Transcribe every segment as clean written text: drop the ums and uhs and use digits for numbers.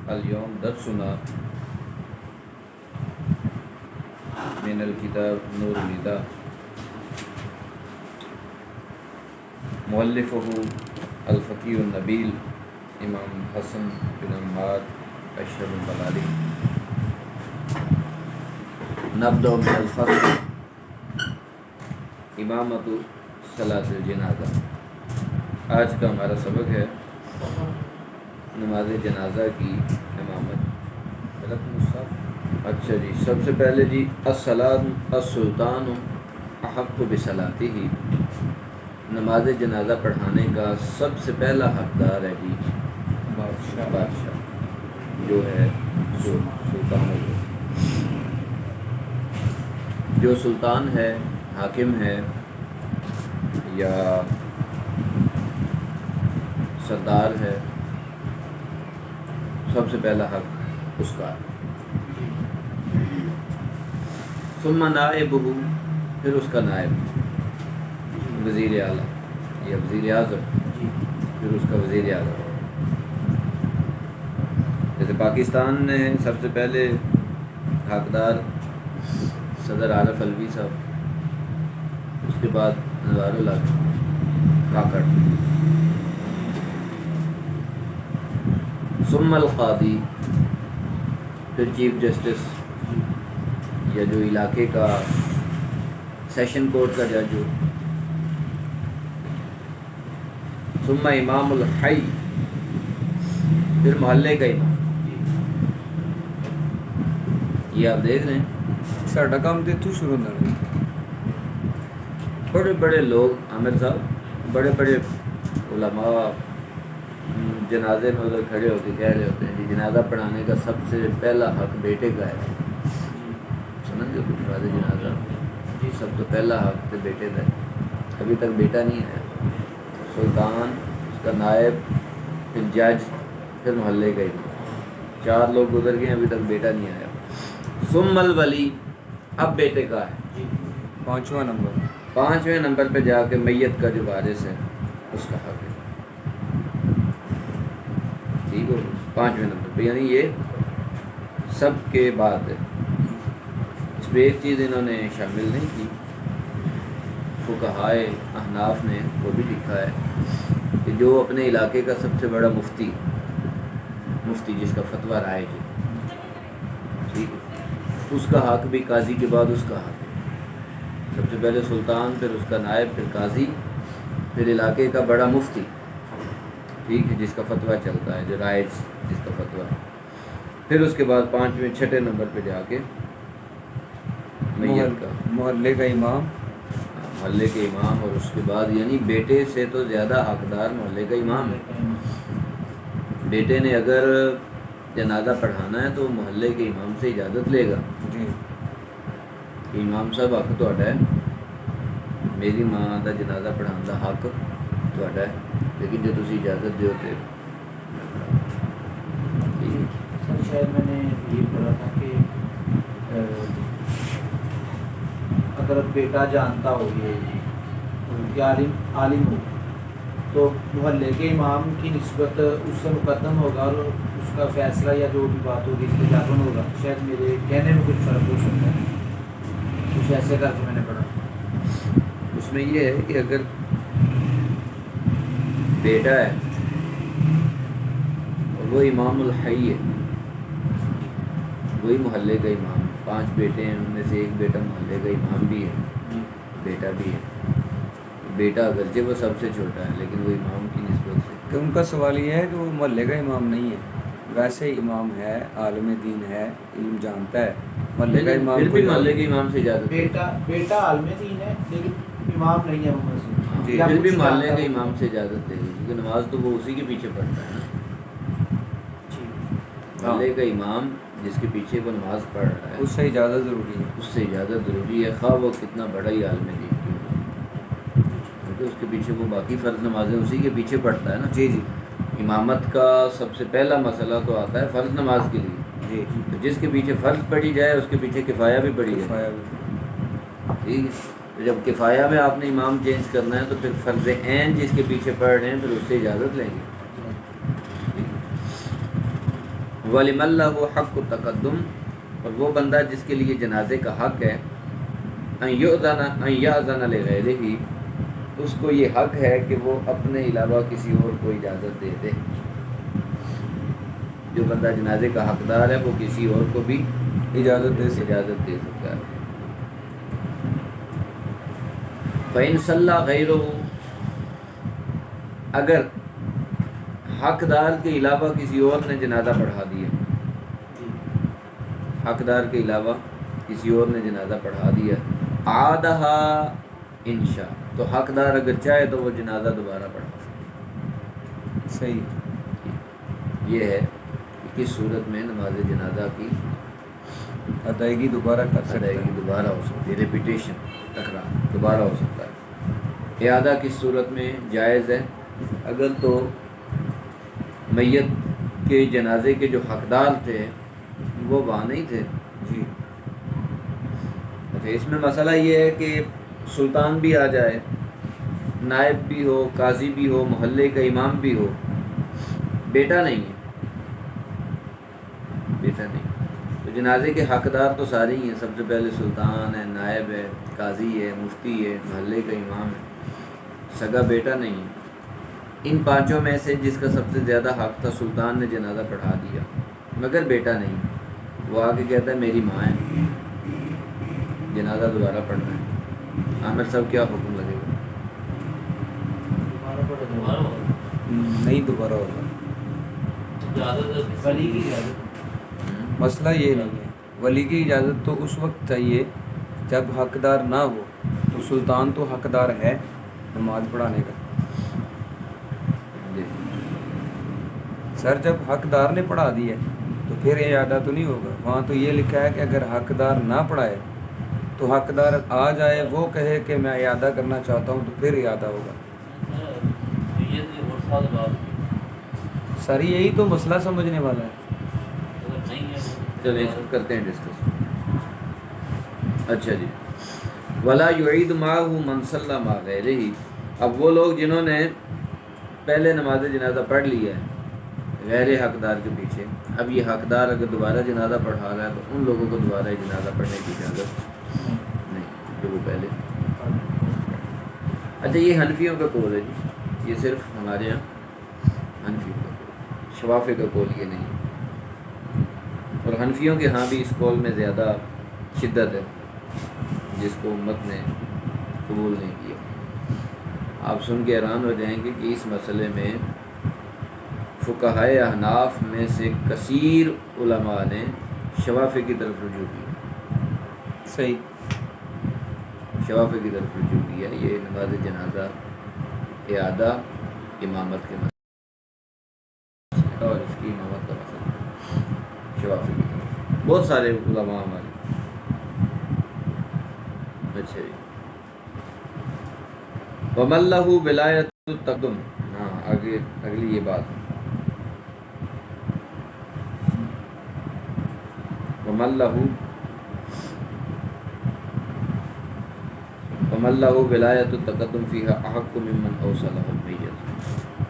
اليوم درسنا من الكتاب نور الهدى مؤلفه الفقيه النبيل امام حسن بن عمار اشرف البلالي. نبدأ من الفصل امامۃ صلاۃ الجنازہ. آج کا ہمارا سبق ہے نماز جنازہ کی امامت. اچھا جی، سب سے پہلے جی السلطان احق بصلاتہ، نماز جنازہ پڑھانے کا سب سے پہلا حقدار ہے جی بادشاہ جو ہے سلطان ہے. جو سلطان ہے، حاکم ہے یا سردار ہے، سب سے پہلا حق اس کا. ثم نائبہ، پھر اس کا نائب وزیر اعلیٰ یا وزیر اعظم، پھر اس کا وزیر اعظم. جیسے پاکستان نے سب سے پہلے حقدار صدر عارف علوی صاحب، اس کے بعد نوار الحق کاکڑ. ثم القاضی، پھر چیف جسٹس یا جو علاقے کا سیشن کورٹ کا جج ہو. ثم امام الحی، پھر محلے کا امام. یہ آپ دیکھ رہے ہیں ساڈا کام تو اتوں شروع ہونا. بڑے بڑے لوگ عامر صاحب، بڑے بڑے علماء جنازے میں ادھر کھڑے ہو کے کہہ رہے ہوتے ہیں کہ جنازہ پڑھانے کا سب سے پہلا حق بیٹے کا ہے. سمجھ گئے؟ نماز جنازہ سب سے پہلا حق تو بیٹے کا ہے. ابھی تک بیٹا نہیں ہے. سلطان، اس کا نائب، پھر جج، پھر محلے کا امام. 4 لوگ گزر گئے، ابھی تک بیٹا نہیں آیا. ثم الولی، اب بیٹے کا ہے. 5واں نمبر، 5ویں نمبر پہ جا کے میت کا جو وارث ہے اس کا حق ہے. ٹھیک ہو، 5ویں نمبر پہ، یعنی یہ سب کے بعد ہے. اس میں ایک چیز انہوں نے شامل نہیں کی، فقہائے احناف نے وہ بھی لکھا ہے کہ جو اپنے علاقے کا سب سے بڑا مفتی جس کا فتویٰ رائج ہے، ٹھیک ہے، اس کا حق بھی قاضی کے بعد اس کا حق ہے. سب سے پہلے سلطان، پھر اس کا نائب، پھر قاضی، پھر علاقے کا بڑا مفتی، ٹھیک ہے، جس کا فتویٰ چلتا ہے، جو رائج جس کا فتویٰ ہے. پھر اس کے بعد 5ویں 6 نمبر پہ جا کے میت کا محلے کا امام، محلے کے امام. اور اس کے بعد یعنی بیٹے سے تو زیادہ حقدار محلے کا امام ہے. بیٹے نے اگر جنازہ پڑھانا ہے تو محلے کے امام سے اجازت لے گا جی کہ امام صاحب حق تہاڈا ہے، میری ماں کا جنازہ پڑھان کا حق تہاڈا ہے، لیکن جو تسی اجازت دیو تے سر شاید میں نے یہ پڑھا تھا کہ اگر بیٹا جانتا ہو یہ عالم ہو تو محلے کے امام کی نسبت اس سے مقدم ہوگا اور اس کا فیصلہ یا جو بھی بات ہوگی اس پہ جاگن ہوگا. شاید میرے کہنے میں کچھ فرق ہو سکتا ہے، کچھ ایسے کر کے میں نے پڑھا. اس میں یہ ہے کہ اگر بیٹا ہے اور وہ امام الحی ہے، وہی محلے کا امام. 5 بیٹے ہیں، ان میں سے ایک بیٹا محلے کا امام بھی ہے، بیٹا بھی ہے. بیٹا اگرچہ وہ سب سے چھوٹا ہے لیکن وہ امام کی نسبت سے. کہ ان کا سوال یہ ہے کہ وہ محلے کا امام نہیں ہے، ویسے امام ہے، عالم دین ہے، علم جانتا ہے. محلے کا امام پھر بھی محلے کے امام سے اجازت ہے. بیٹا عالم دین ہے لیکن امام نہیں ہے وہ مسجد. جی، پھر بھی محلے کے امام سے اجازت دے گی، کیونکہ نماز تو وہ اسی کے پیچھے پڑھتا ہے نا. محلے کا امام جس کے پیچھے وہ نماز پڑھ رہا ہے، اس سے اجازت ضروری ہے. اس سے اجازت ضروری ہے، خواہ وہ کتنا بڑا ہی عالم دین کیوں ہو، کیونکہ اس کے پیچھے وہ باقی فرض نمازیں اسی کے پیچھے پڑھتا ہے نا. جی جی امامت کا سب سے پہلا مسئلہ تو آتا ہے فرض نماز کے لیے. جی تو جس کے پیچھے فرض پڑھی جائے اس کے پیچھے کفایہ بھی پڑھی جائے. کفایہ بھی. ٹھیک ہے، تو جب کفایہ میں آپ نے امام چینج کرنا ہے تو پھر فرض عین جس کے پیچھے پڑھ رہے ہیں پھر اس سے اجازت لیں گے. وَلِمَن لَّهُ حَقُّ التَّقَدُّمِ، اور وہ بندہ جس کے لیے جنازے کا حق ہے، أَن يَأْذَنَ لِغَيْرِهِ، اس کو یہ حق ہے کہ وہ اپنے علاوہ کسی اور کو اجازت دے دے. جو بندہ جنازے کا حقدار ہے وہ کسی اور کو بھی اجازت دے سکتا ہے. فَإِن صَلَّى غَيْرُهُ، اگر حقدار کے علاوہ کسی اور نے جنازہ پڑھا دیا، حقدار کے علاوہ کسی اور نے جنازہ پڑھا دیا، عادہا انشاء، تو حقدار اگر چاہے تو وہ جنازہ دوبارہ پڑھا سکتا. صحیح. یہ ہے کہ کس صورت میں نماز جنازہ کی ادائیگی دوبارہ کر سکتا ادائیگی ہے. دوبارہ ہو سکتی ہے، ریپیٹیشن، تکرار دوبارہ ہو سکتا ہے. اعادہ کس صورت میں جائز ہے؟ اگر تو میت کے جنازے کے جو حقدار تھے وہ وہاں نہیں تھے. جی. اچھا، اس میں مسئلہ یہ ہے کہ سلطان بھی آ جائے، نائب بھی ہو، قاضی بھی ہو، محلے کا امام بھی ہو، بیٹا نہیں ہے، بیٹا نہیں. تو جنازے کے حقدار تو سارے ہی ہیں. سب سے پہلے سلطان ہے، نائب ہے، قاضی ہے، مفتی ہے، محلے کا امام ہے. سگا بیٹا نہیں ہے. ان پانچوں میں سے جس کا سب سے زیادہ حق تھا، سلطان نے جنازہ پڑھا دیا مگر بیٹا نہیں. وہ آ کے کہتا ہے میری ماں ہے، جنازہ دوبارہ پڑھنا ہے. عامر صاحب کیا حکم لگے گا؟ نہیں دوبارہ ہوگا. ولی کی اجازت. مسئلہ یہ نہیں ہے. ولی کی اجازت تو اس وقت چاہیے جب حقدار نہ ہو. تو سلطان تو حقدار ہے نماز پڑھانے کا. جی. سر جب حقدار نے پڑھا دی ہے تو پھر اعادہ تو نہیں ہوگا. وہاں تو یہ لکھا ہے کہ اگر حقدار نہ پڑھائے تو حقدار آ جائے، وہ کہے کہ میں اعادہ کرنا چاہتا ہوں، تو پھر اعادہ ہوگا. سر یہی تو مسئلہ سمجھنے والا ہے. چلیں اس کو کرتے ہیں ڈسکس. اچھا جی. ولا یعید معہ من صلی مع غیرہ، اب وہ لوگ جنہوں نے پہلے نماز جنازہ پڑھ لی ہے غیر حقدار کے پیچھے، اب یہ حقدار اگر دوبارہ جنازہ پڑھا رہا ہے تو ان لوگوں کو دوبارہ جنازہ پڑھنے کی اجازت نہیں جو وہ پہلے. اچھا، یہ حنفیوں کا قول ہے جی، یہ صرف ہمارے یہاں حنفیوں کا قول، شوافی کا قول یہ نہیں. اور حنفیوں کے ہاں بھی اس قول میں زیادہ شدت ہے جس کو امت نے قبول نہیں کیا. آپ سن کے حیران ہو جائیں گے کہ اس مسئلے میں فقہائے احناف میں سے کثیر علماء نے شوافی کی طرف رجوع کیا. صحیح. شوافی کی طرف رجوع کیا. یہ نماز جنازہ، اعادہ، امامت کے مسئلے اور اس کی امامت کا مسئلہ شوافی کی طرف بہت سارے علماء ہمارے. اچھا جی. وَمَن لَّهُ وِلَایَةُ التَّقَدُّمِ، ہاں آگے اگلی یہ بات. وَمَن لَّهُ وِلَایَةُ التَّقَدُّمِ فِيهَا أَحَقُّ مِمَّنْ أَوْصَلَهُ الْمَيِّتُ،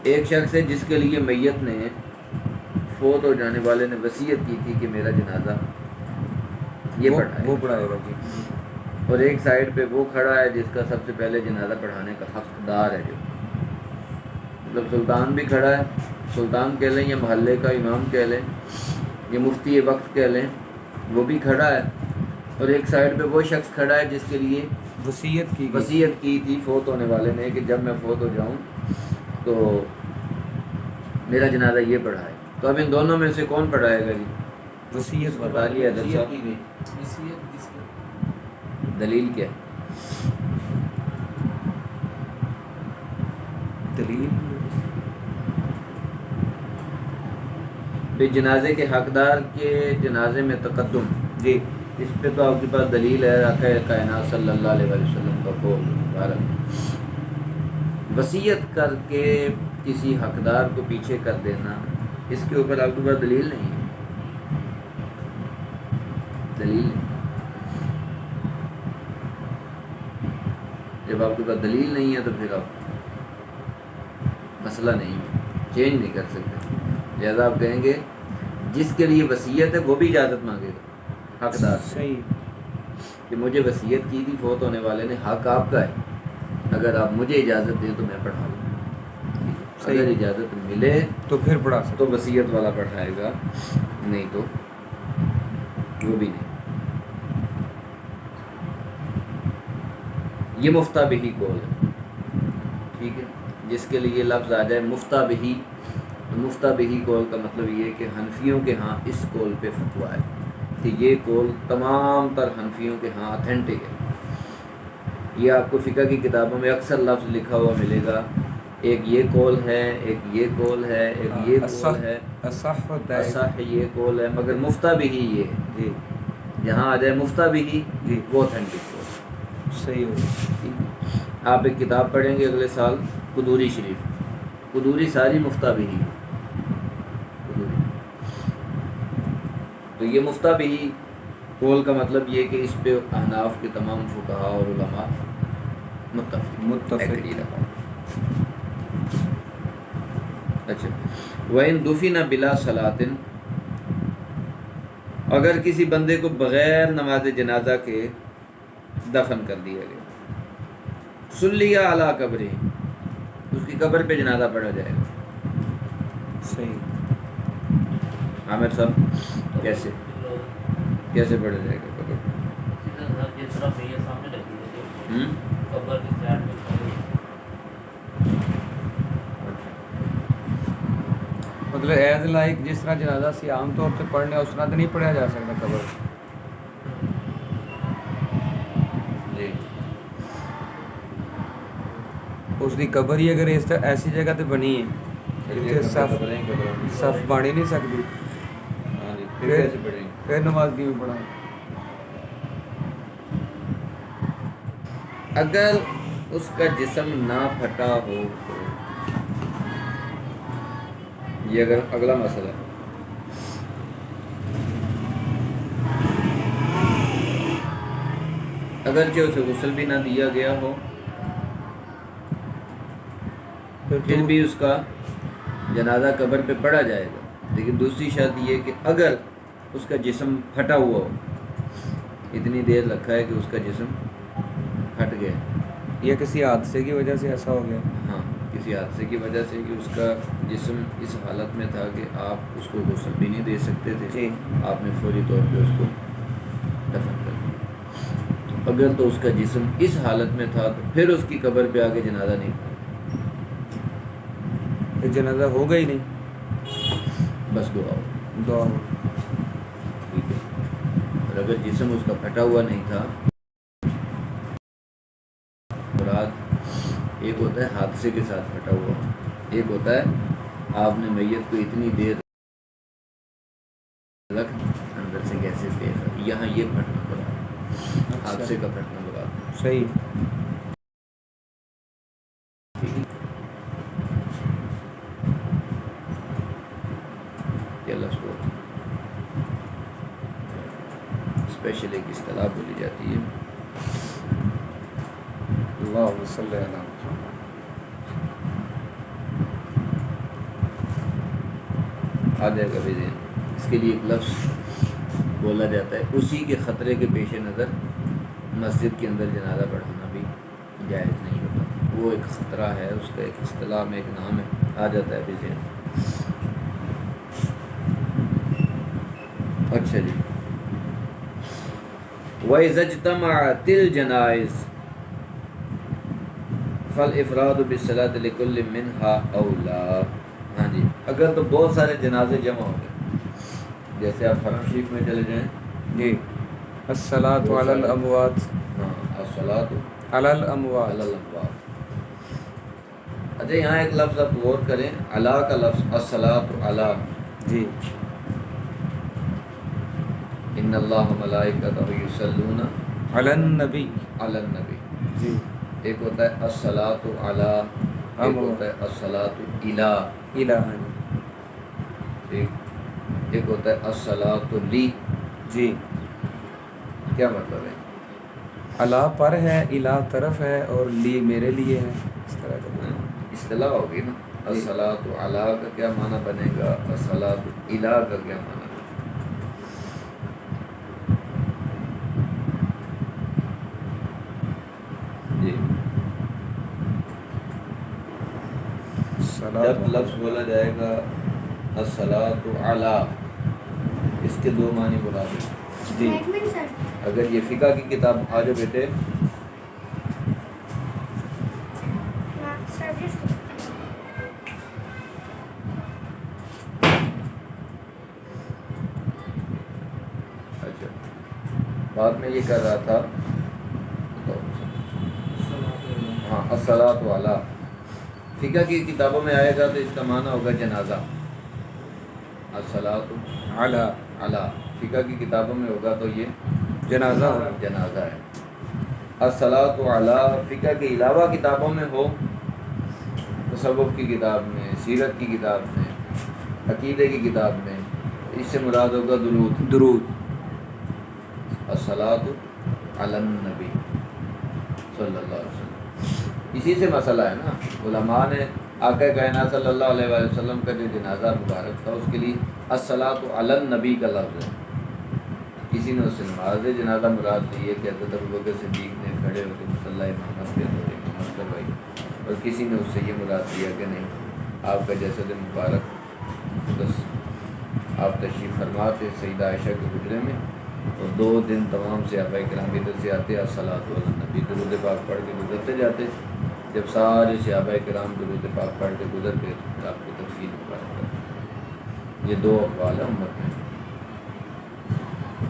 ایک شخص ہے جس کے لیے میت نے، فوت ہو جانے والے نے وصیت کی تھی کہ میرا جنازہ یہ وہ پڑھائے گا. جی. اور ایک سائڈ پہ وہ کھڑا ہے جس کا سب سے پہلے جنازہ پڑھانے کا حقدار ہے، جو مطلب سلطان بھی کھڑا ہے، سلطان کہہ لیں یا محلے کا امام کہہ لیں یا مفتی وقت کہہ لیں، وہ بھی کھڑا ہے. اور ایک سائڈ پہ وہ شخص کھڑا ہے جس کے لیے وصیت کی تھی فوت ہونے والے نے کہ جب میں فوت ہو جاؤں تو میرا جنازہ یہ پڑھائے. تو اب ان دونوں میں سے کون پڑھائے گا جی؟ وصیت بتا دیا حضرت صاحب. دلیل کیا ہے؟ دلیل بے جنازے کے حقدار کے جنازے میں تقدم، جی. اس پہ تو آپ کے پاس دلیل ہے آقا کائنات صلی اللہ علیہ وسلم کا قول مبارک. وصیت کر کے کسی حقدار کو پیچھے کر دینا، اس کے اوپر آپ کے پاس دلیل نہیں ہے. دلیل نہیں. جب آپ کے پاس دلیل نہیں ہے تو پھر آپ مسئلہ نہیں ہے، چینج نہیں کر سکتے. لہذا آپ کہیں گے جس کے لیے وصیت ہے وہ بھی اجازت مانگے گا حقدار سے صحیح، کہ مجھے وصیت کی تھی فوت ہونے والے نے، حق آپ کا ہے، اگر آپ مجھے اجازت دیں تو میں پڑھا لوں. صحیح. اگر اجازت ملے تو پھر پڑھا تو سکتے. وصیت والا پڑھائے گا، نہیں تو وہ بھی نہیں. یہ مفتہ بہی قول ہے، ٹھیک ہے. جس کے لیے لفظ آ جائے مفتہ بہی، تو مفتہ بہی قول کا مطلب یہ ہے کہ حنفیوں کے ہاں اس قول پہ فتویٰ ہے کہ یہ قول تمام تر حنفیوں کے ہاں اتھینٹک ہے. یہ آپ کو فقہ کی کتابوں میں اکثر لفظ لکھا ہوا ملے گا، ایک یہ قول ہے، ایک یہ قول ہے، ایک یہ قول ہے، اصح ہوتا ہے. اصح یہ قول ہے، مگر مفتہ بہی یہ ہے. جی جہاں آ جائے مفتہ بہی جی وہ اتھینٹک قول ہے. صحیح ہو. آپ ایک کتاب پڑھیں گے اگلے سال قدوری شریف، قدوری ساری مفتہ بہی قدوری. تو یہ مفتہ بہی قول کا مطلب یہ کہ اس پہ احناف کے تمام فقہاء اور علماء متفق. اچھا، وَإِن دُفِنَ بِلَا صَلَاةٍ، اگر کسی بندے کو بغیر نماز جنازہ کے دفن کر دیا گیا، سلیہ علی قبرہ، اس کی قبر پہ جنازہ پڑھا جائے گا. صحیح. عامر صاحب کیسے پڑھا جائے گا قبر پہ؟ مطلب ایز لائک جس طرح جنازہ سی عام طور سے پڑھنے اس طرح تو نہیں پڑھا جا سکتا قبر. جی اس کی قبر ہی اگر اس طرح ایسی جگہ تے بنی ہے صف بن ہی نہیں سکتی، پھر نماز کی بھی پڑھا. اگر اس کا جسم نہ پھٹا ہو تو یہ اگر اگلا مسئلہ ہے. اگرچہ اسے غسل بھی نہ دیا گیا ہو پھر بھی اس کا جنازہ قبر پہ پڑھا جائے گا، لیکن دوسری شرط یہ کہ اگر اس کا جسم پھٹا ہوا ہو، اتنی دیر رکھا ہے کہ اس کا جسم پھٹ گیا، یہ کسی حادثے کی وجہ سے ایسا ہو گیا. ہاں کسی حادثے کی وجہ سے کہ اس کا جسم اس حالت میں تھا کہ آپ اس کو غسل بھی نہیں دے سکتے تھے، جی. آپ نے فوری طور پہ اس کو دفن کر دیا. تو اگر تو اس کا جسم اس حالت میں تھا تو پھر اس کی قبر پہ آگے جنازہ نہیں پڑھا، پھر جنازہ ہوگا ہی نہیں، بس دعا ہو. دعا ہو. ٹھیک ہے. اور اگر جسم اس کا پھٹا ہوا نہیں تھا، مراد ایک ہوتا ہے حادثے کے ساتھ پھٹا ہوا، ایک ہوتا ہے آپ نے میت کو اتنی دیر رکھ اندر سے گیسز دیکھا، یہاں یہ پھٹنا پڑا، حادثے کا پھٹنا لگا. صحیح. یہ لفظ کو اسپیشل ایک اصطلاح بولی جاتی ہے. اللہ صلی اللہ علیہ وسلم. آ جائے گا بھی ذہن. اس کے لیے ایک لفظ بولا جاتا ہے، اسی کے خطرے کے پیش نظر مسجد کے اندر جنازہ پڑھانا بھی جائز نہیں ہوتا. وہ ایک خطرہ ہے، اس کا ایک اصطلاح میں ایک نام ہے، آ جاتا ہے بھی ذہن. اچھا جی. وَإِذَا اجْتَمَعَتِ الْجَنَائِزُ فَالْإِفْرَادُ بِالصَّلَاةِ لِكُلِّ مِنْهَا أَوْلَىٰ. ہاں جی، اگر تو بہت سارے جنازے جمع ہو گئے، جیسے آپ حرم شریف میں چلے جائیں، جی. الصلاۃ علی الاموات. ہاں الصلاۃ علی الاموات. علی الاموات. اچھا یہاں ایک لفظ آپ غور کریں، علی کا لفظ الصلاۃ علی. جی. ان اللہ ملائکتہ یصلون علی النبی. علی النبی. جی. ایک ہوتا ہے الصلاۃ علی، ایک ہوتا ہے الصلاۃ الی. الہ. ایک ہوتا ہے الصلاۃ لی. جی. کیا مطلب ہے؟ اللہ پر ہے، الہ طرف ہے، اور لی میرے لیے ہے. اس طرح کا اصطلاح ہوگی نا. الصلاۃ علی کا کیا معنی بنے گا، الصلاۃ الی کا کیا معنی بنے گا. جب لفظ بولا جائے گا الصلاۃ علی، اس کے دو معنی مراد ہیں جی اگر یہ فقہ کی کتاب آ جاؤ بیٹے، اچھا بعد میں یہ کر رہا تھا ہاں الصلاۃ علی فقہ کی کتابوں میں آئے گا تو اس کا معنی ہوگا جنازہ، الصلاۃ علی علی فقہ کی کتابوں میں ہوگا تو یہ جنازہ جنازہ ہے۔ الصلاۃ علی فقہ کے علاوہ کتابوں میں ہو، تصوف کی کتاب میں، سیرت کی کتاب میں، عقیدے کی کتاب میں، اس سے مراد ہوگا درود، درود الصلاۃ علی النبی صلی اللہ علیہ وسلم۔ اسی سے مسئلہ ہے نا، علماء نے آقا کائنات صلی اللہ علیہ وآلہ وسلم کا جو جنازہ مبارک تھا اس کے لیے الصلاۃ علی النبی کا لفظ ہے، کسی نے اس سے نماز جنازہ مراد لی ہے کہ حضرت ابوبکر صدیق نے کھڑے ہو کے مصلی امامت کے اندر امامت کروائی، اور کسی نے اس سے یہ مراد لیا کہ نہیں آپ کا جسد مبارک بس آپ تشریف فرما تھے سیدہ عائشہ کے حجرے میں، اور 2 دن تمام صحابہ کرام ادھر سے آتے الصلاۃ علی النبی درود پاک پڑھ کے گزرتے جاتے، جب سارے صحابہ کرام درود پاک پڑھ کے گزر گئے تو پھر آپ کی تفصیل مبارک کرتے۔ یہ 2 اقوال ہیں امت میں،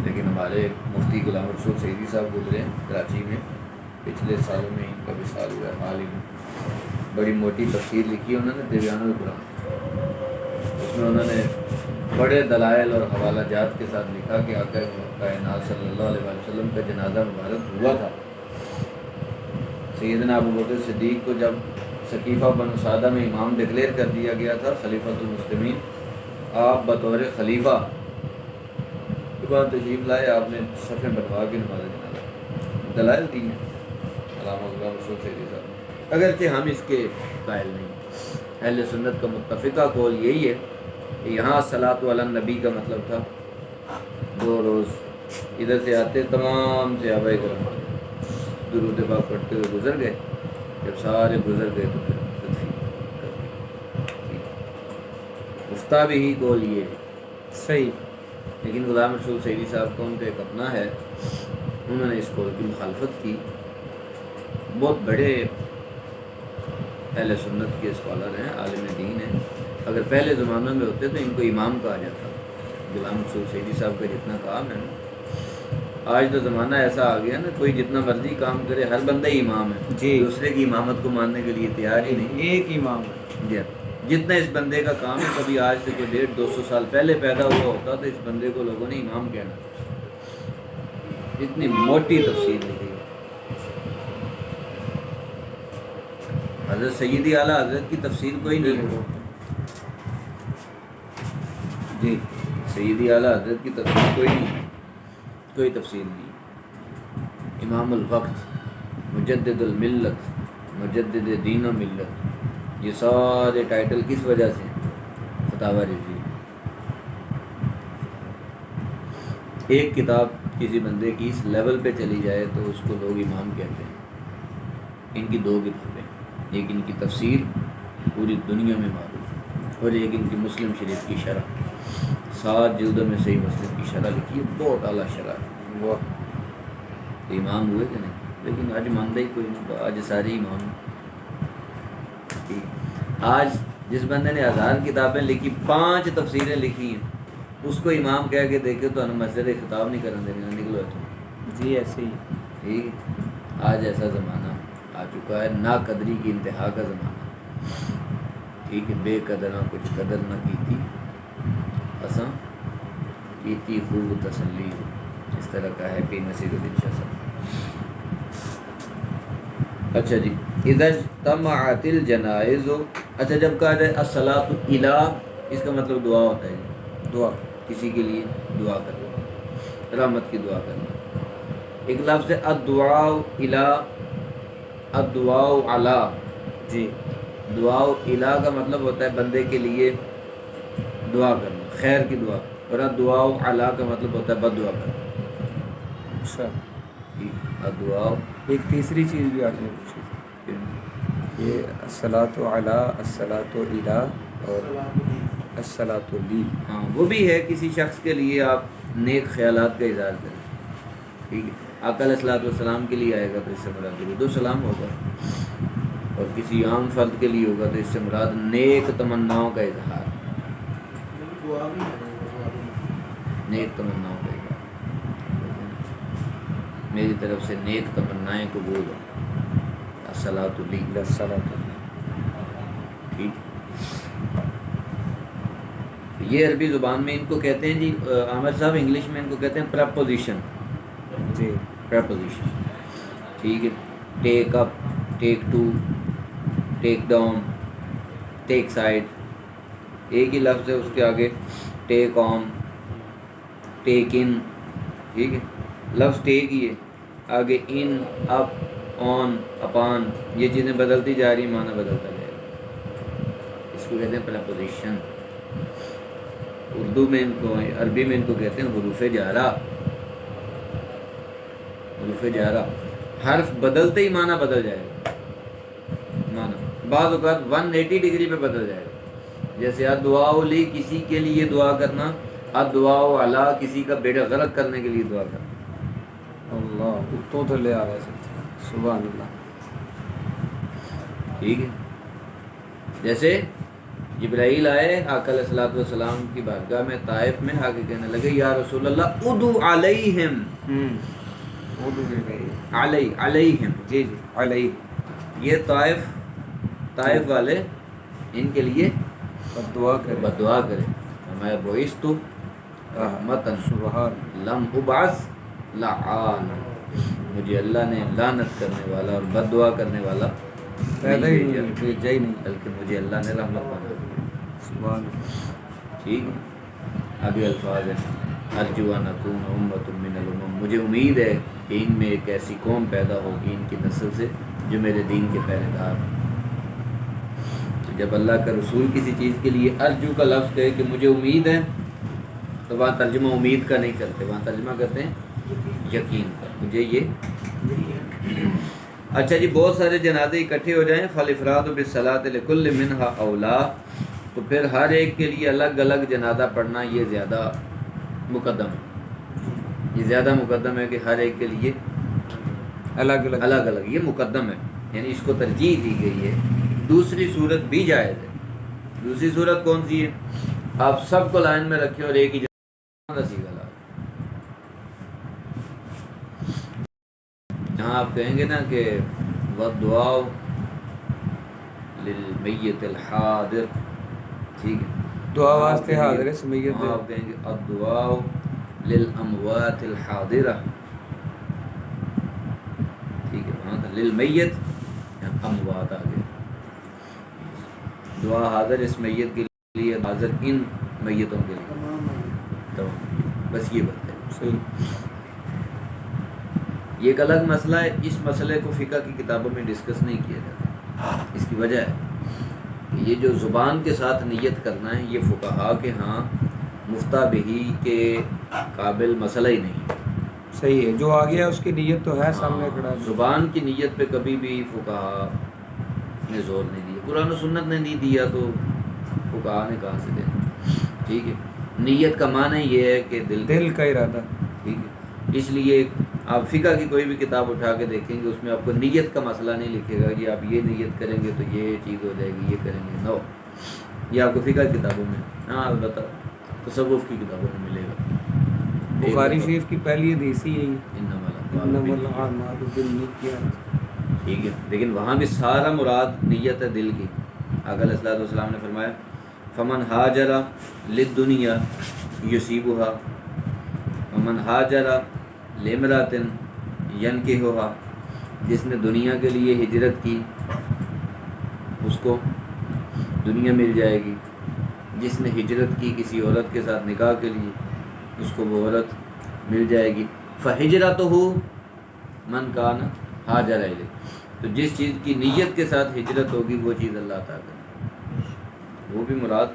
لیکن ہمارے مفتی غلام رسول سعیدی صاحب گزرے ہیں کراچی میں، پچھلے سالوں میں ان کا وصال ہوا ہے، حال ہی میں بڑی موٹی تفسیر لکھی ہے انہوں نے دیویان القرآن، اس میں انہوں نے بڑے دلائل اور حوالہ جات کے ساتھ لکھا کہ آقا کائنات صلی اللہ علیہ وسلم کا جنازہ مبارک ہوا تھا۔ سیدنا ابوبکر صدیق کو جب ثقیفہ بنو سعدہ میں امام ڈکلیئر کر دیا گیا تھا خلیفۃ المسلمین، آپ بطور خلیفہ بعد تشریف لائے، آپ نے صفیں بنوا کے نماز جنازہ دلائل دی ہیں علامہ غلام رسول سعیدی صاحب، اگرچہ ہم اس کے قائل نہیں۔ اہل سنت کا متفقہ قول یہی ہے کہ یہاں الصلاۃ علی النبی کا مطلب تھا 2 روز ادھر سے آتے تمام صحابہ کرام درود پاک پڑھتے ہوئے گزر گئے، جب سارے گزر گئے تو پھر تدفین کر دی۔ مفتہ بھی ہی قول یہ ہے صحیح، لیکن غلام رسول سعیدی صاحب کا ان کا ایک اپنا ہے، انہوں نے اس قول کی مخالفت کی۔ بہت بڑے اہل سنت کے اسکالر ہیں، عالم دین ہیں، اگر پہلے زمانوں میں ہوتے تو ان کو امام کہا جاتا۔ غلام رسول سعیدی صاحب کا جتنا کام ہے نا، آج تو زمانہ ایسا آ گیا نا، کوئی جتنا مرضی کام کرے ہر بندہ ہی امام ہے، جی، دوسرے کی امامت کو ماننے کے لیے تیار ہی نہیں۔ ایک امام ہے جی جتنا اس بندے کا کام ہے، کبھی آج سے کوئی 150-200 سال پہلے پیدا ہوا ہوتا تو اس بندے کو لوگوں نے امام کہنا۔ اتنی موٹی تفسیر لکھی ہے۔ حضرت سیدی اعلیٰ حضرت کی تفسیر کوئی نہیں ہے جی، سیدی اعلیٰ حضرت کی تفسیر کوئی نہیں ہے، کوئی تفسیر نہیں۔ امام الوقت، مجدد الملت، مجدد دین و ملت، یہ سارے ٹائٹل کس وجہ سے ہیں؟ فتاوی رضویہ۔ ایک کتاب کسی بندے کی اس لیول پہ چلی جائے تو اس کو لوگ امام کہتے ہیں۔ ان کی 2 کتابیں، ایک ان کی تفسیر پوری دنیا میں معروف ہے، اور ایک ان کی مسلم شریف کی شرح، 7 جلدوں میں صحیح مسلم کی شرح لکھی ہے، بہت اعلیٰ شرح ہے۔ وہ امام ہوئے کہ نہیں، لیکن آج مانتا ہی کوئی نہیں، آج سارے امام ہیں۔ آج جس بندے نے 1000 کتابیں لکھی، 5 تفسیریں لکھی ہیں، اس کو امام کہہ کے دیکھے تو ہمیں مسجد خطاب نہیں کرنے دینا، نکلو تو جی، ایسے ہی ٹھیک۔ آج ایسا زمانہ آ چکا ہے، نا قدری کی انتہا کا زمانہ، ٹھیک ہے۔ بے قدراں کچھ قدر نہ کیتی، اساں کیتی خوب تسلی، اس طرح کا ہے کہ نصیر الدین شاہ صاحب۔ اچھا جی، اذا اجتمعت الجنائز، اچھا جب کہا جائے الصلاۃ الی، اس کا مطلب دعا ہوتا ہے جی، دعا، کسی کے لیے دعا کرنا، رحمت کی دعا کرنا۔ ایک لفظ ہے الدعاء الی، الدعاء علی، جی، دعاء الی کا مطلب ہوتا ہے بندے کے لیے دعا کرنا، خیر کی دعا، اور الدعاء علی کا مطلب ہوتا ہے بد دعا کرنا۔ اچھا، الدعاء ایک تیسری چیز بھی آپ نے پوچھی، یہ الصلاۃ علی الصلاۃ الی اور الصلاۃ لی. ہاں وہ بھی ہے کسی شخص کے لیے آپ نیک خیالات کا اظہار کریں. ٹھیک ہے. آقا علیہ الصلوۃ والسلام کے لیے آئے گا تو اس سے مراد درود و سلام ہوگا، اور کسی عام فرد کے لیے ہوگا تو اس سے مراد نیک تمناؤں کا اظہار، دعا بھی ہے. نیک تمناؤں کا اظہار. میری طرف سے نیک تمنائیں قبول ہو. الصلاۃ لی. الصلاۃ لی. ٹھیک. یہ عربی زبان میں ان کو کہتے ہیں جی عامر صاحب، انگلش میں ان کو کہتے ہیں پرپوزیشن. جی پرپوزیشن. ٹھیک ہے. Take up, take to, take down, take side, ایک ہی لفظ ہے، اس کے آگے ٹیک آن، ٹیک ان. ٹھیک ہے. لفظ ٹیک ہی ہے، آگے ان، اپ، آن، اپان، یہ چیزیں بدلتی جا رہی، معنی بدلتا جائے گا. اس کو کہتے ہیں پرپوزیشن. اردو میں ان کو، عربی میں ان کو کہتے ہیں حروف جارہ. حروف جارہ، حرف بدلتے ہی معنی بدل جائے گا. معنی بعض اوقات 180 ڈگری پہ بدل جائے گا. جیسے الدعاء لی، کسی کے لیے دعا کرنا، الدعاء علی، کسی کا بیڑا غرق کرنے کے لیے دعا کرنا. اللہ اتوں تو لے آ رہے تھے. سبحان اللہ. ٹھیک ہے. جیسے جبرائیل آئے آقا علیہ الصلوۃ والسلام کی بارگاہ میں طائف میں، آگے کہنے لگے یا رسول اللہ ادعو علیہم. اردو میں گئی. علیہم. جی جی علیہ. یہ طائف والے ان کے لیے بد دعا کرے. بد دعا کرے. میں بعثت رحمتاً سبحان. لم ابعث لعان. مجھے اللہ نے لعنت کرنے والا اور بد دعا کرنے والا پیدا ہی نہیں نہیں، بھیجا ہی نہیں. بلکہ مجھے اللہ نے رحمت بنا دی. سبحان. ٹھیک ہے. آگے الفاظ ہیں ارجو ان اکون امۃ من الامم. مجھے امید ہے کہ ان میں ایک ایسی قوم پیدا ہوگی ان کی نسل سے جو میرے دین کے پہرے دار ہوں. جب اللہ کا رسول کسی چیز کے لیے ارجو کا لفظ کہے کہ مجھے امید ہے، تو وہاں ترجمہ امید کا نہیں کرتے، وہاں ترجمہ کرتے ہیں یقین کا. مجھے یہ اچھا جی. بہت سارے جنازے اکٹھے ہو جائیں، فالافراد بالصلاۃ لکل منہا اولا، تو پھر ہر ایک کے لیے الگ الگ جنازہ پڑھنا یہ زیادہ مقدم ہے. یہ زیادہ مقدم ہے کہ ہر ایک کے لیے الگ الگ الگ الگ، یہ مقدم ہے، یعنی اس کو ترجیح دی گئی ہے. دوسری صورت بھی جائز ہے. دوسری صورت کون سی ہے؟ آپ سب کو لائن میں رکھیں اور ایک ہی جہاں آپ کہیں گے نا کہ والدعاء للمیت الحاضر. ٹھیک ہے. دعا واسطے حاضر ہے سمیت. وہاں آپ کہیں گے الدعاء للاموات الحاضرہ. ٹھیک ہے. وہاں تھا للمیت، اموات آ گئے. دعا حاضر اس میت کے لیے، حاضر ان میتوں کے لیے. تو بس یہ بات ہے. صحیح. یہ ایک الگ مسئلہ ہے. اس مسئلے کو فقہ کی کتابوں میں ڈسکس نہیں کیا جاتا. اس کی وجہ ہے کہ یہ جو زبان کے ساتھ نیت کرنا ہے، یہ فقہا کے ہاں مفتہ بہی کے قابل مسئلہ ہی نہیں. صحیح ہے. جو آ گیا اس کی نیت تو ہے سامنے کھڑا. زبان کی نیت پہ کبھی بھی فقہا نے زور نہیں دیا. قرآن و سنت نے نہیں دیا تو فقہا نے کہاں سے دیا. ٹھیک ہے. نیت کا معنی یہ ہے کہ دل کا ارادہ. ٹھیک ہے. اس لیے آپ فقہ کی کوئی بھی کتاب اٹھا کے دیکھیں گے، اس میں آپ کو نیت کا مسئلہ نہیں لکھے گا کہ آپ یہ نیت کریں گے تو یہ چیز ہو جائے گی، یہ کریں گے. نو، یہ آپ کو فقہ کی کتابوں میں، ہاں البتہ تصوف کی کتابوں میں ملے گا. بخاری شریف کی پہلی حدیث ہی یہی. انما الاعمال بالنیات. ٹھیک ہے. لیکن وہاں بھی سارا مراد نیت ہے دل کی. آقا علیہ الصلوۃ والسلام نے فرمایا فمن ہاجر للدنیا یصیبها ومن ہاجر لامرأۃ ینکحها. جس نے دنیا کے لیے ہجرت کی اس کو دنیا مل جائے گی. جس نے ہجرت کی کسی عورت کے ساتھ نکاح کے لیے اس کو وہ عورت مل جائے گی. فہجرتہ من کان ہاجر الیہ. تو جس چیز کی نیت کے ساتھ ہجرت ہوگی وہ چیز اللہ عطا کرے. وہ بھی مراد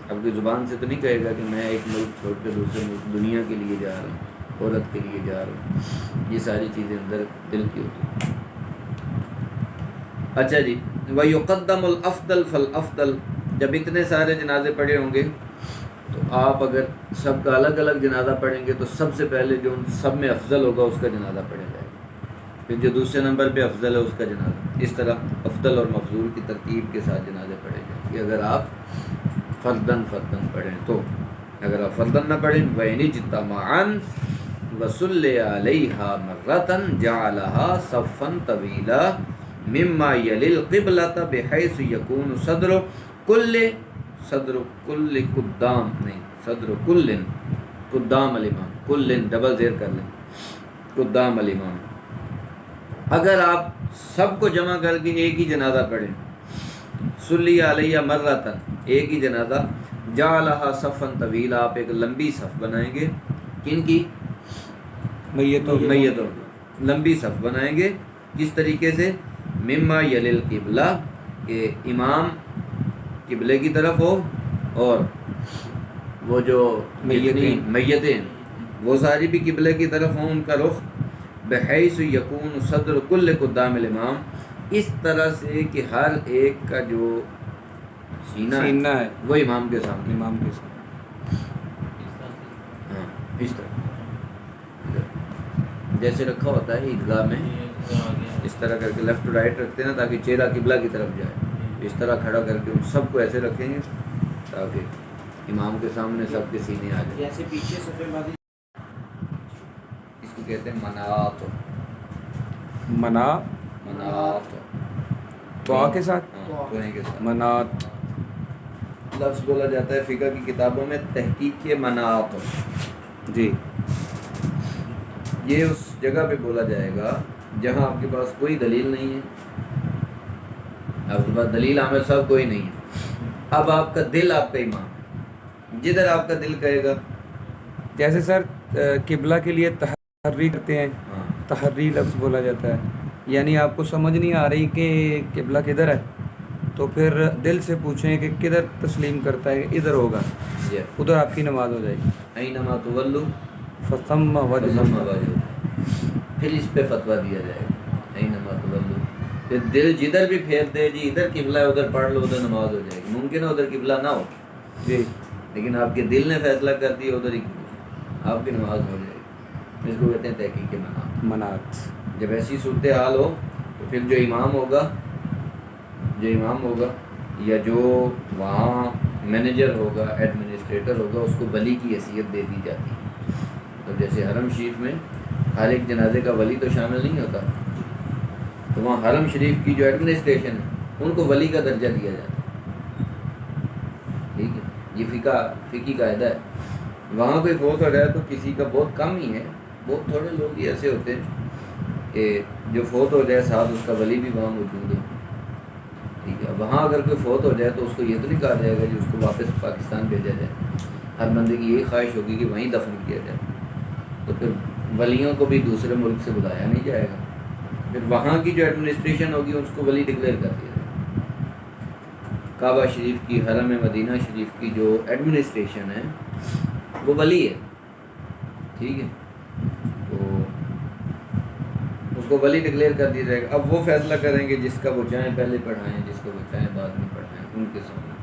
اب کی زبان سے تو نہیں کہے گا کہ میں ایک ملک چھوڑ کے دوسرے ملک دنیا کے لیے جا رہا ہوں، عورت کے لیے جا رہا ہوں. یہ ساری چیزیں اندر دل کی ہوتی ہیں. اچھا جی، وَيُقَدَّمُ الْأَفْضَلُ فَالْأَفْضَلُ، جب اتنے سارے جنازے پڑھے ہوں گے تو آپ اگر سب کا الگ الگ جنازہ پڑھیں گے تو سب سے پہلے جو ان سب میں افضل ہوگا اس کا جنازہ پڑھا جائے گا، پھر جو دوسرے نمبر پہ افضل ہے اس کا جنازہ، اس طرح افضل اور مفضول کی ترتیب کے ساتھ جنازے پڑھے جائیں گے اگر آپ فردن پڑھیں تو۔ اگر آپ فردن نہ پڑھیں وَإِنِ اجْتَمَعًا وَصُلِّ عَلَيْهَا مَرَّةً جَعَلَهَا صَفًّا طَوِيلًا مِمَّا يَلِي الْقِبْلَةَ بِحَيْثُ يَكُونُ صَدْرُ كُلِّ قدام الامام، کل ڈبل زیر کر لیں، قدام الامام۔ اگر آپ سب کو جمع کر کے ایک ہی جنازہ پڑھیں، صلی علیہ مرتن، ایک ہی جنازہ، جعلہا صفن طویل، آپ ایک لمبی صف بنائیں گے، کن کی؟ میتوں لمبی صف بنائیں گے، کس طریقے سے؟ مما یلی القبلہ، کہ امام قبلے کی طرف ہو اور وہ جو میتیں وہ ساری بھی قبلے کی طرف ہوں، ان کا رخ، بحیث یکون صدر کل قدام الامام، اس طرح سے کہ ہر ایک کا جو سینہ ہے وہ امام کے سامنے، ہاں اس طرح جیسے رکھا ہوتا ہے عیدگاہ میں، اس طرح کر کے لیفٹ رائٹ رکھتے ہیں نا تاکہ چہرہ قبلہ کی طرف جائے، اس طرح کھڑا کر کے ان سب کو ایسے رکھیں گے تاکہ امام کے سامنے سب کے سینے آ جائیں، جیسے پیچھے صفے بازی، اس کو کہتے ہیں مناط، مناط تو آ کے ساتھ توہیں کے ساتھ منات، لفظ بولا جاتا ہے فقہ کی کتابوں میں تحقیق کے مناط، جی یہ اس جگہ پہ بولا جائے گا جہاں آپ کے پاس کوئی دلیل نہیں ہے، آپ کے پاس دلیل عامل صاحب کوئی نہیں ہے، اب آپ کا دل آپ کا امام، جدھر آپ کا دل کہے گا، جیسے سر قبلہ کے لیے تحری کرتے ہیں، تحری لفظ بولا جاتا ہے، یعنی آپ کو سمجھ نہیں آ رہی کہ قبلہ کدھر ہے تو پھر دل سے پوچھیں کہ کدھر تسلیم کرتا ہے، ادھر ہوگا، ادھر آپ کی نماز ہو جائے گی، اینما تولوا فثم وجہ فثم اللہ۔ وجہ، پھر اس پہ فتویٰ دیا جائے گا، اینما تولوا، پھر دل جدھر بھی پھیر دے جی ادھر قبلہ ہے ادھر پڑھ لو ادھر نماز ہو جائے گی، ممکن ہے ادھر قبلہ نہ ہو جی لیکن آپ کے دل نے فیصلہ کر دیا ادھر ہی قبلہ، آپ کی نماز ہو جائے گی، اس کو کہتے ہیں تحقیق مناط۔ منات، جب ایسی صورتحال ہو تو پھر جو امام ہوگا یا جو وہاں مینیجر ہوگا، ایڈمنسٹریٹر ہوگا، اس کو ولی کی حیثیت دے دی جاتی ہے، تو جیسے حرم شریف میں ہر ایک جنازے کا ولی تو شامل نہیں ہوتا، تو وہاں حرم شریف کی جو ایڈمنسٹریشن ہے ان کو ولی کا درجہ دیا جاتا ہے، ٹھیک ہے، یہ فقہی قاعدہ ہے۔ وہاں کوئی فوت ہو جائے تو کسی کا بہت کم ہی ہے، بہت تھوڑے لوگ ہی ایسے ہوتے ہیں کہ جو فوت ہو جائے ساتھ اس کا ولی بھی وہاں موجود ہے، ٹھیک ہے، وہاں اگر کوئی فوت ہو جائے تو اس کو یہ تو نہیں کہا جائے گا کہ اس کو واپس پاکستان بھیجا جائے، ہر بندے کی یہی خواہش ہوگی کہ وہیں دفن کیا جائے، تو پھر ولیوں کو بھی دوسرے ملک سے بلایا نہیں جائے گا، پھر وہاں کی جو ایڈمنسٹریشن ہوگی اس کو ولی ڈکلیئر کر دیا جائے گا۔ کعبہ شریف کی، حرم مدینہ شریف کی جو ایڈمنسٹریشن ہے وہ ولی ہے، ٹھیک ہے، تو اس کو ولی ڈکلیئر کر دیا جائے گا، اب وہ فیصلہ کریں گے جس کا وہ چاہیں پہلے پڑھائیں، جس کو وہ چاہیں بعد میں پڑھائیں، ان کے سامنے،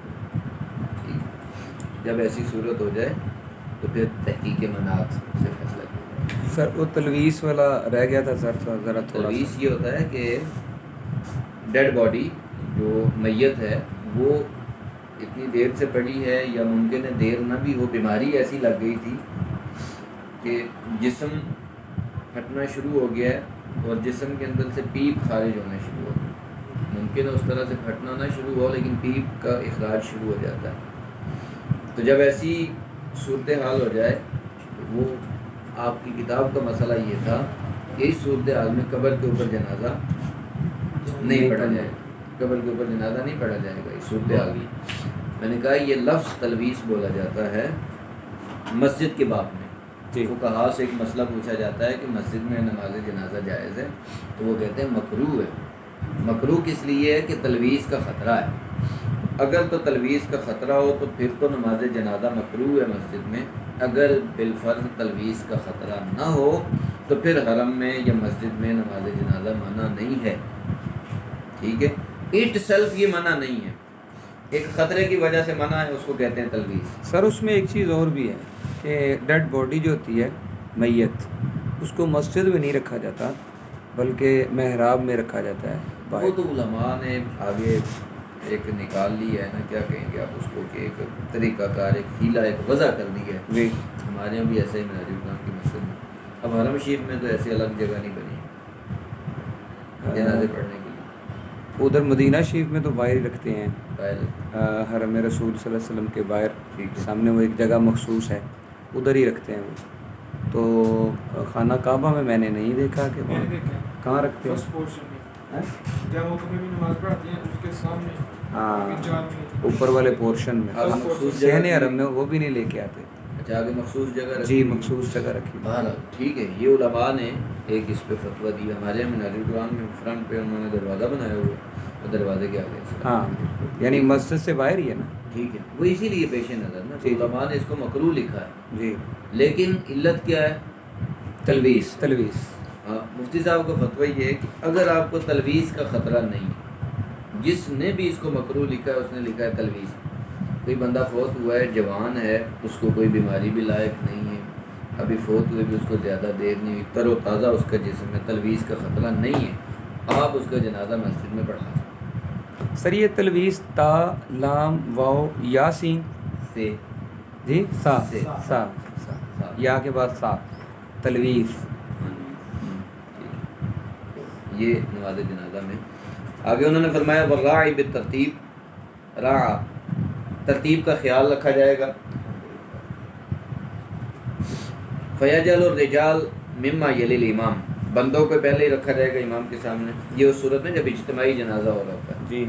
ٹھیک ہے، جب ایسی صورت ہو جائے تو پھر تحقیق مناط سے فیصلہ کیا جائے گا۔ سر وہ تلویس والا رہ گیا تھا سر، ذرا تھوڑا تلویس یہ ہوتا ہے کہ ڈیڈ باڈی جو میت ہے وہ اتنی دیر سے پڑی ہے یا ممکن ہے دیر نہ بھی ہو، بیماری ایسی لگ گئی تھی کہ جسم پھٹنا شروع ہو گیا ہے اور جسم کے اندر سے پیپ خارج ہونا شروع ہو گیا، ممکن ہے اس طرح سے پھٹنا نہ شروع ہو لیکن پیپ کا اخراج شروع ہو جاتا ہے، تو جب ایسی صورتحال ہو جائے تو وہ آپ کی کتاب کا مسئلہ یہ تھا کہ اس صورتحال میں قبر کے اوپر جنازہ نہیں پڑھا جائے گا، قبر کے اوپر جنازہ نہیں پڑھا جائے گا اس صورتحال میں۔ میں نے کہا یہ لفظ تلویس بولا جاتا ہے مسجد کے باب میں، فقہاء سے ایک مسئلہ پوچھا جاتا ہے کہ مسجد میں نماز جنازہ جائز ہے، تو وہ کہتے ہیں مکروہ ہے۔ مکروہ کس لیے ہے کہ تلویس کا خطرہ ہے، اگر تو تلویس کا خطرہ ہو تو پھر تو نماز جنازہ مکروہ ہے مسجد میں، اگر بالفرض تلویس کا خطرہ نہ ہو تو پھر حرم میں یا مسجد میں نماز جنازہ منع نہیں ہے، ٹھیک ہے. اٹ سیلف یہ منع نہیں ہے, ایک خطرے کی وجہ سے منع ہے, اس کو کہتے ہیں تلویث. سر اس میں ایک چیز اور بھی ہے کہ ڈیڈ باڈی جو ہوتی ہے میت, اس کو مسجد میں نہیں رکھا جاتا بلکہ محراب میں رکھا جاتا ہے. وہ تو علماء نے آگے ایک نکال لی ہے نا, کیا کہیں گے آپ اس کو, کہ ایک طریقہ کار, ایک ہیلا, ایک وضع کر دی ہے. جی ہمارے یہاں بھی ایسے ہی مناظر اکرام کی مسجد میں. اب حرم شریف میں تو ایسی الگ جگہ نہیں بنی جنازے پڑھنے کے لیے. ادھر مدینہ شریف میں تو باہر ہی رکھتے ہیں, پہلے حرم رسول صلی اللہ علیہ وسلم کے باہر ٹھیک ہے. سامنے وہ ایک جگہ مخصوص ہے, ادھر ہی رکھتے ہیں وہ. تو خانہ کعبہ میں نے نہیں دیکھا کہ وہاں کہاں رکھتے ہیں. فرسٹ پورشن میں جب وہ کبھی بھی نماز پڑھاتے ہیں اس کے سامنے ہاں جان میں اوپر والے پورشن میں, آگے مخصوص جگہ صحن حرم میں وہ بھی نہیں لے کے آتے. اچھا, آگے مخصوص جگہ جی رکھی. مخصوص جگہ رکھی. بہرحال ٹھیک ہے, یہ علماء نے ایک اس پہ فتویٰ دیا. ہمارے یہاں مناظر اکرام میں فرنٹ پہ انہوں نے دروازہ بنایا ہوا ہے, اور دروازے کے آگے ہاں یعنی مسجد سے باہر ہی ہے نا. ٹھیک ہے, وہ اسی لیے پیش نظر نا, تو جی. علماء نے اس کو مکروہ لکھا ہے. جی لیکن علت کیا ہے؟ تلویث. تلویث ہاں, مفتی صاحب کا فتویٰ یہ ہے کہ اگر آپ کو تلویث کا خطرہ نہیں, جس نے بھی اس کو مکروہ لکھا ہے اس نے لکھا ہے تلویث. کوئی بندہ فوت ہوا ہے, جوان ہے, اس کو کوئی بیماری بھی لائق نہیں ہے, ابھی فوت ہوئے بھی اس کو زیادہ دیر نہیں ہوئی, تر و تازہ اس کا جسم ہے, تلویث کا خطرہ نہیں ہے, آپ اس کا جنازہ مسجد میں پڑھا سکتے. سر یہ تلویث تا لام واو یا سین سے جی سا سے. سا یا کے بعد سا تلویث. یہ نماز جنازہ میں. آگے انہوں نے فرمایا والراعی بالترتیب, راع ترتیب کا خیال رکھا جائے گا. فیجعل الرجال مما یلی الامام, بندوں کو پہلے ہی رکھا جائے گا امام کے سامنے. یہ اس صورت میں جب اجتماعی جنازہ ہو رہا ہوتا ہے. جی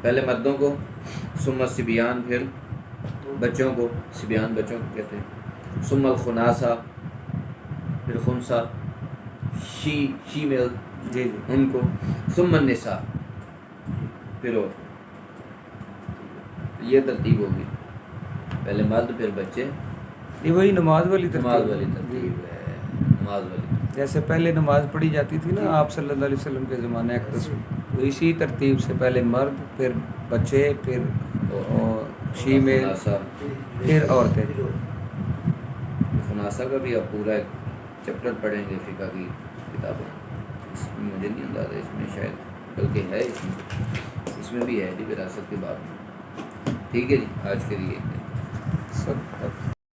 پہلے مردوں کو, ثم الصبیان, پھر بچوں کو, صبیان بچوں کو کہتے ہیں, ثم الخناسہ, پھر خنسا شی میل جی جی ان کو, ثم النساء, پھر اور. یہ ترتیب ہوگی, پہلے مرد پھر بچے. یہ وہی نماز والی نماز ترتیب. والی جی. ترتیب ہے, نماز والی. جیسے پہلے نماز پڑھی جاتی تھی نا آپ صلی اللہ علیہ وسلم کے زمانے اقدس میں, تو اسی ترتیب سے پہلے مرد, پھر بچے, پھر شیمیل, خناسہ, پھر عورتیں. خناسہ کا بھی اب پورا ایک چیپٹر پڑھیں گے فقہ کی کتابیں. اس میں مجھے نہیں اندازہ, اس میں شاید بلکہ ہے, اس میں بھی ہے جی وراثت کے بارے میں. ٹھیک ہے جی, آج کے لیے سب